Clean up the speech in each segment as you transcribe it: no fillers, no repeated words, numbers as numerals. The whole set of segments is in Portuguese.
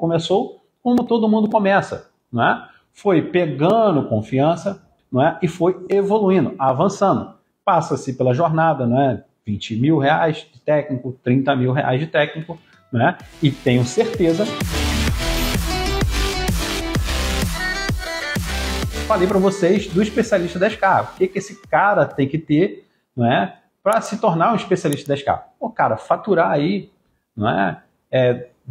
começou como todo mundo começa, não é? Foi pegando confiança, não é? E foi evoluindo, avançando. Passa-se pela jornada, não é? 20 mil reais de técnico, 30 mil reais de técnico, né? E tenho certeza. Falei para vocês do especialista 10K. O que esse cara tem que ter, não é? Para se tornar um especialista 10K? Pô, cara, faturar aí, não é?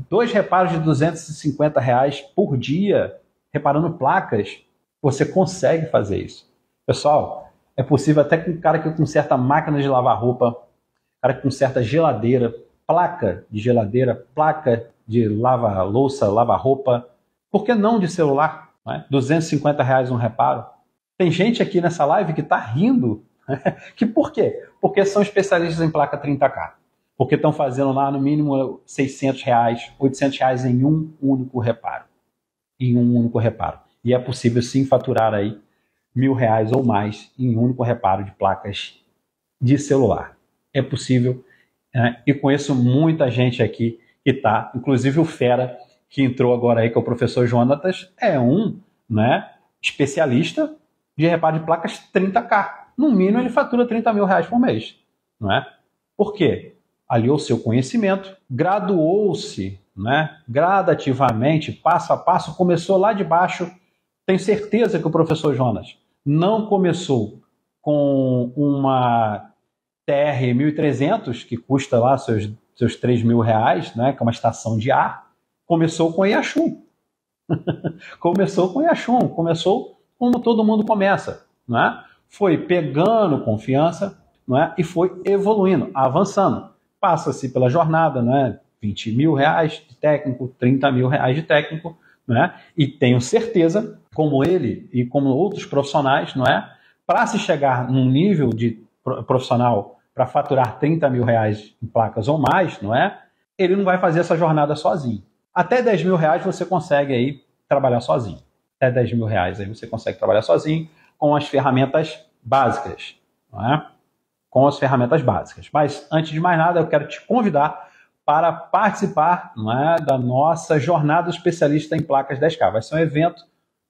2 reparos de R$250 por dia, reparando placas, você consegue fazer isso. Pessoal, é possível até com um cara que conserta máquina de lavar roupa, cara que conserta geladeira, placa de geladeira, placa de lava-louça, lava-roupa. Por que não de celular? Não é? R$250 um reparo. Tem gente aqui nessa live que está rindo. Que por quê? Porque são especialistas em placa 30K. Porque estão fazendo lá no mínimo R$600, R$800 em um único reparo. Em um único reparo. E é possível sim faturar aí R$1.000 ou mais em um único reparo de placas de celular. É possível, né? E conheço muita gente aqui que está, inclusive o Fera, que entrou agora aí, que é o professor Jonatas, é um, né, especialista de reparo de placas 30K. No mínimo ele fatura R$30 mil por mês, não é? Por quê? Aliou seu conhecimento, graduou-se, né, gradativamente, passo a passo, começou lá de baixo. Tenho certeza que o professor Jonas não começou com uma TR 1300, que custa lá seus R$3 mil, né, que é uma estação de ar. Começou com Yachum. Começou com Yachum, começou como todo mundo começa, né? Foi pegando confiança, não é? E foi evoluindo, avançando. Passa-se pela jornada, não é? R$20 mil de técnico, R$30 mil de técnico, não é? E tenho certeza, como ele e como outros profissionais, não é? Para se chegar num nível de profissional para faturar R$30 mil em placas ou mais, não é? Ele não vai fazer essa jornada sozinho. Até R$10 mil você consegue aí trabalhar sozinho. Até R$10 mil aí você consegue trabalhar sozinho com as ferramentas básicas, não é? Com as ferramentas básicas. Mas, antes de mais nada, eu quero te convidar para participar, não é, da nossa jornada especialista em placas 10K. Vai ser um evento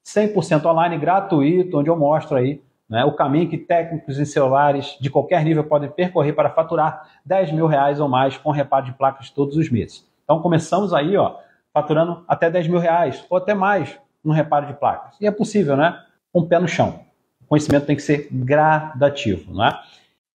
100% online, gratuito, onde eu mostro aí, né, o caminho que técnicos em celulares de qualquer nível podem percorrer para faturar R$10 mil ou mais com reparo de placas todos os meses. Então, começamos aí, ó, faturando até R$10 mil ou até mais no reparo de placas. E é possível, né? Com o pé no chão. O conhecimento tem que ser gradativo, não é?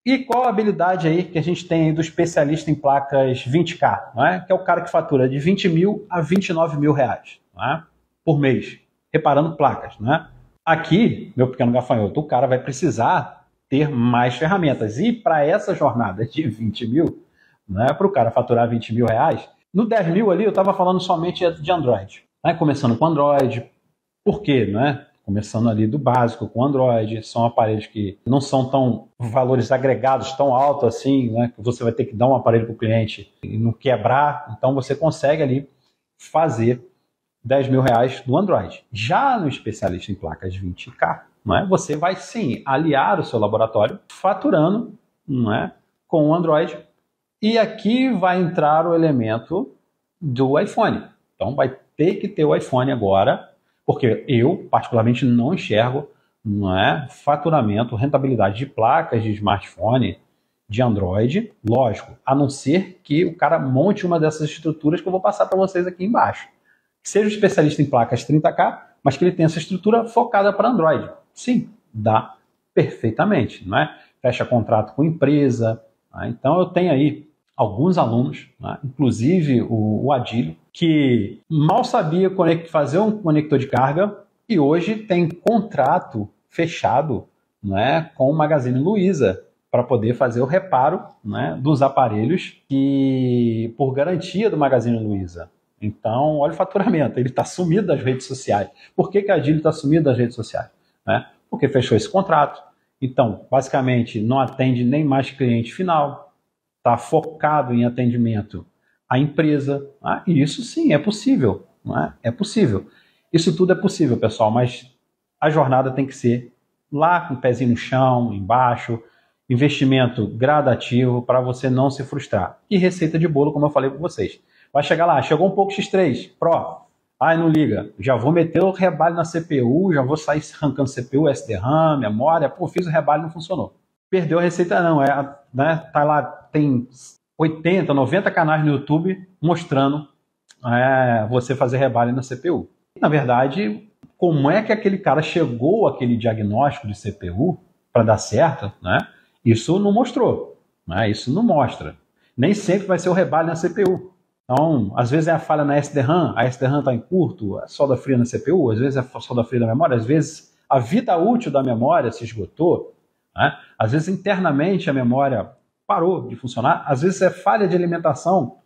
E qual a habilidade aí que a gente tem aí do especialista em placas 20K, não é? Que é o cara que fatura de R$20 mil a R$29 mil, não é? Por mês, reparando placas, não é? Aqui, meu pequeno gafanhoto, o cara vai precisar ter mais ferramentas. E para essa jornada de 20 mil, não é? Para o cara faturar R$20 mil, no 10 mil ali eu estava falando somente de Android, né? Começando com Android. Por quê, não é? Começando ali do básico com Android, são aparelhos que não são tão valores agregados tão altos assim, né, que você vai ter que dar um aparelho para o cliente e não quebrar, então você consegue ali fazer R$10 mil no Android. Já no especialista em placas 20K, não é, você vai sim aliar o seu laboratório faturando, não é, com o Android, e aqui vai entrar o elemento do iPhone. Então vai ter que ter o iPhone agora, porque eu, particularmente, não enxergo, não é, faturamento, rentabilidade de placas de smartphone, de Android, lógico, a não ser que o cara monte uma dessas estruturas que eu vou passar para vocês aqui embaixo. Seja um especialista em placas 30K, mas que ele tenha essa estrutura focada para Android. Sim, dá perfeitamente, não é? Fecha contrato com empresa. Tá? Então eu tenho aí alguns alunos, né, inclusive o Adílio, que mal sabia fazer um conector de carga e hoje tem contrato fechado, né, com o Magazine Luiza para poder fazer o reparo, né, dos aparelhos que por garantia do Magazine Luiza. Então, olha o faturamento, ele está sumido das redes sociais. Por que a Adílio está sumido das redes sociais? Né? Porque fechou esse contrato. Então, basicamente, não atende nem mais cliente final, está focado em atendimento à empresa, né? E isso sim é possível, não é? É possível. Isso tudo é possível, pessoal, mas a jornada tem que ser lá com o pezinho no chão, embaixo, investimento gradativo para você não se frustrar. E receita de bolo, como eu falei para vocês. Vai chegar lá, chegou um pouco X3 Pro, Ai, não liga, já vou meter o rebalho na CPU, já vou sair arrancando CPU, SDRAM, memória, pô, fiz o rebalho, não funcionou. Perdeu a receita não, né, tá lá, tem 80, 90 canais no YouTube mostrando você fazer rebalho na CPU. Na verdade, como é que aquele cara chegou àquele diagnóstico de CPU para dar certo, né? Isso não mostrou, né? Isso não mostra. Nem sempre vai ser o rebalho na CPU. Então, às vezes é a falha na SDRAM, a SDRAM está em curto, a solda fria na CPU, às vezes é a solda fria da memória, às vezes a vida útil da memória se esgotou, né? Às vezes internamente a memória parou de funcionar, às vezes é falha de alimentação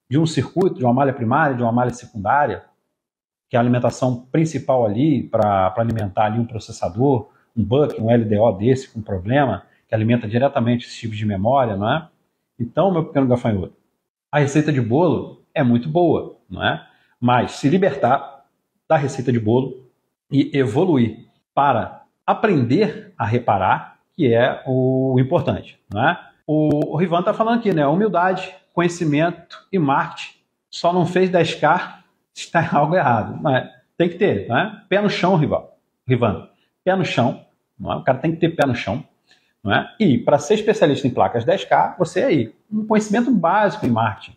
de um circuito, de uma malha primária, de uma malha secundária, que é a alimentação principal ali para alimentar ali um processador, um buck, um LDO desse com problema, que alimenta diretamente esse tipo de memória, não é? Então, meu pequeno gafanhoto, a receita de bolo é muito boa, não é? Mas se libertar da receita de bolo e evoluir para aprender a reparar, que é o importante, não é? O Rivan está falando aqui, né? Humildade, conhecimento e marketing. Só não fez 10K, está em algo errado. Mas tem que ter, né? Pé no chão, Rivan. Pé no chão. Não é? O cara tem que ter pé no chão. Não é? E para ser especialista em placas 10K, você aí, um conhecimento básico em marketing.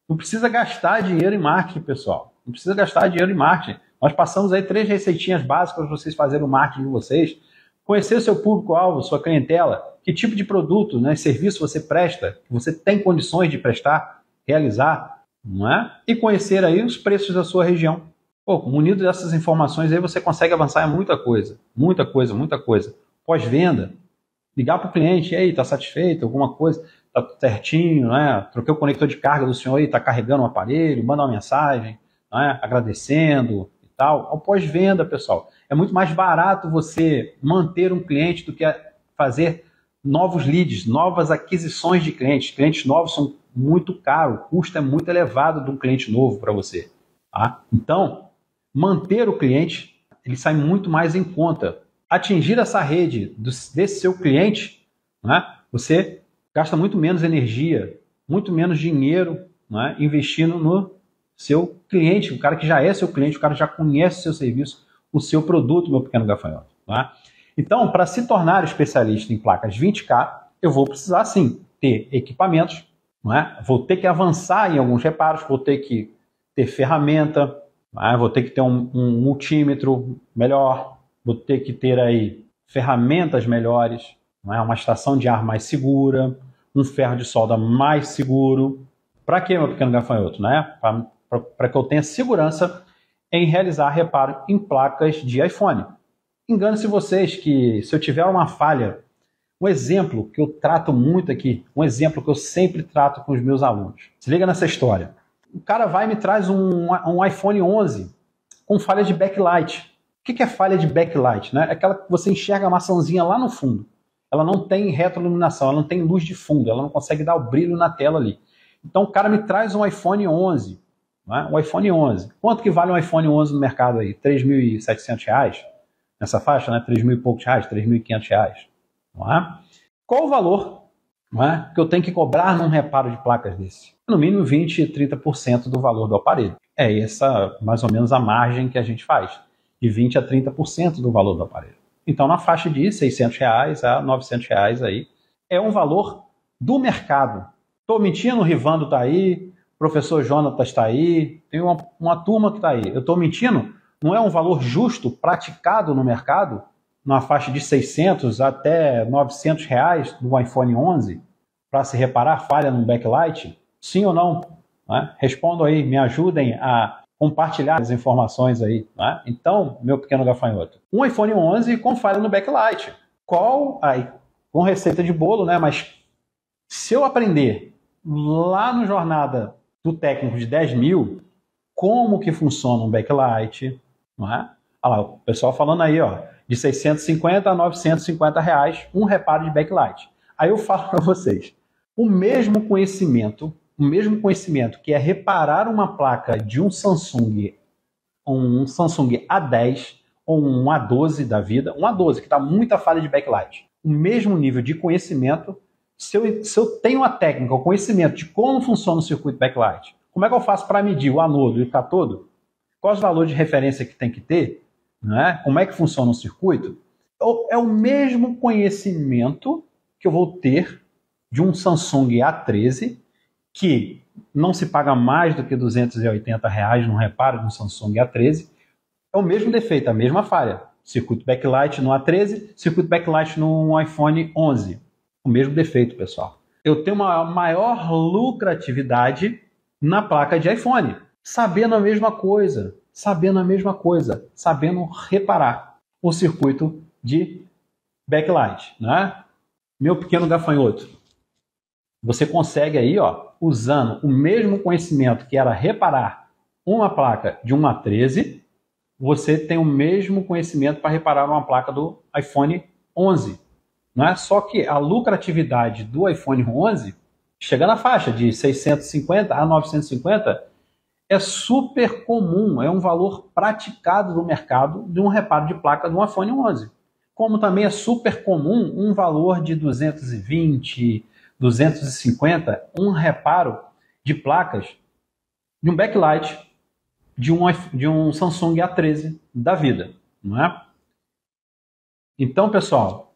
Não precisa gastar dinheiro em marketing, pessoal. Não precisa gastar dinheiro em marketing. Nós passamos aí 3 receitinhas básicas para vocês fazerem o marketing de vocês. Conhecer o seu público-alvo, sua clientela, que tipo de produto, né, serviço você presta, que você tem condições de prestar, realizar, não é? E conhecer aí os preços da sua região. Pô, munido dessas informações aí você consegue avançar em muita coisa. Muita coisa, muita coisa. Pós-venda, ligar para o cliente, e aí, está satisfeito, alguma coisa, está certinho, né? Troquei o conector de carga do senhor aí, está carregando o aparelho, manda uma mensagem, né? Agradecendo e tal. Ao pós-venda, pessoal, é muito mais barato você manter um cliente do que fazer novos leads, novas aquisições de clientes. Clientes novos são muito caros, o custo é muito elevado de um cliente novo para você. Tá? Então, manter o cliente, ele sai muito mais em conta. Atingir essa rede desse seu cliente, né, você gasta muito menos energia, muito menos dinheiro, né, investindo no seu cliente, o cara que já é seu cliente, o cara já conhece o seu serviço, o seu produto, meu pequeno gafanhoto. Tá? Então, para se tornar especialista em placas 20K, eu vou precisar, sim, ter equipamentos, não é? Vou ter que avançar em alguns reparos, vou ter que ter ferramenta, vou ter que ter um multímetro melhor, vou ter que ter aí ferramentas melhores, não é? Uma estação de ar mais segura, um ferro de solda mais seguro. Para quê, meu pequeno gafanhoto? Né? Para que eu tenha segurança em realizar reparo em placas de iPhone. Engane-se vocês que se eu tiver uma falha, um exemplo que eu trato muito aqui, um exemplo que eu sempre trato com os meus alunos. Se liga nessa história. O cara vai e me traz um iPhone 11 com falha de backlight. O que é falha de backlight? Né? É aquela que você enxerga a maçãzinha lá no fundo. Ela não tem retroiluminação, ela não tem luz de fundo, ela não consegue dar o brilho na tela ali. Então o cara me traz um iPhone 11, né? Um iPhone 11. Quanto que vale um iPhone 11 no mercado aí? R$3.700? Nessa faixa, né? 3 mil e poucos reais, R$3.500. Não é? Qual o valor, não é, que eu tenho que cobrar num reparo de placas desse? No mínimo 20% e 30% do valor do aparelho. É essa mais ou menos a margem que a gente faz, de 20% a 30% do valor do aparelho. Então, na faixa de R$600 a R$900 aí, é um valor do mercado. Estou mentindo, o Rivando está aí, o professor Jonatas está aí, tem uma turma que está aí. Eu estou mentindo? Não é um valor justo praticado no mercado, numa faixa de 600 até R$900 do iPhone 11, para se reparar falha no backlight? Sim ou não? Né? Respondam aí, me ajudem a compartilhar as informações aí. Né? Então, meu pequeno gafanhoto, um iPhone 11 com falha no backlight. Com receita de bolo, né? Mas se eu aprender lá no Jornada do Técnico de 10 mil, como que funciona um backlight, não é? Olha lá, o pessoal falando aí, ó, de 650 a R$950 um reparo de backlight. Aí eu falo para vocês, o mesmo conhecimento que é reparar uma placa de um Samsung A10 ou um A12 da vida, um A12 que está muita falha de backlight, o mesmo nível de conhecimento, se eu tenho a técnica, o conhecimento de como funciona o circuito backlight, como é que eu faço para medir o anodo e o catodo? quais os valores de referência que tem que ter, né? Como é que funciona o circuito, é o mesmo conhecimento que eu vou ter de um Samsung A13, que não se paga mais do que R$280 no reparo de um Samsung A13, é o mesmo defeito, a mesma falha. Circuito backlight no A13, circuito backlight no iPhone 11. O mesmo defeito, pessoal. Eu tenho uma maior lucratividade na placa de iPhone, sabendo a mesma coisa, sabendo reparar o circuito de backlight, né? Meu pequeno gafanhoto, você consegue aí, ó, usando o mesmo conhecimento que era reparar uma placa de um A13, você tem o mesmo conhecimento para reparar uma placa do iPhone 11. Não é? Só que a lucratividade do iPhone 11 chega na faixa de 650 a 950, é super comum, é um valor praticado no mercado de um reparo de placa do iPhone 11. Como também é super comum um valor de 220, 250, um reparo de placas de um backlight de um Samsung A13 da vida, não é? Então, pessoal,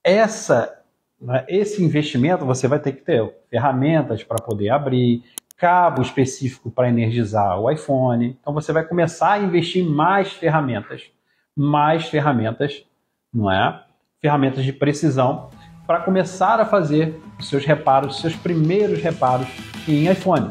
esse investimento você vai ter que ter ferramentas para poder abrir, cabo específico para energizar o iPhone. Então você vai começar a investir em mais ferramentas, não é? Ferramentas de precisão para começar a fazer os seus reparos, os seus primeiros reparos em iPhone.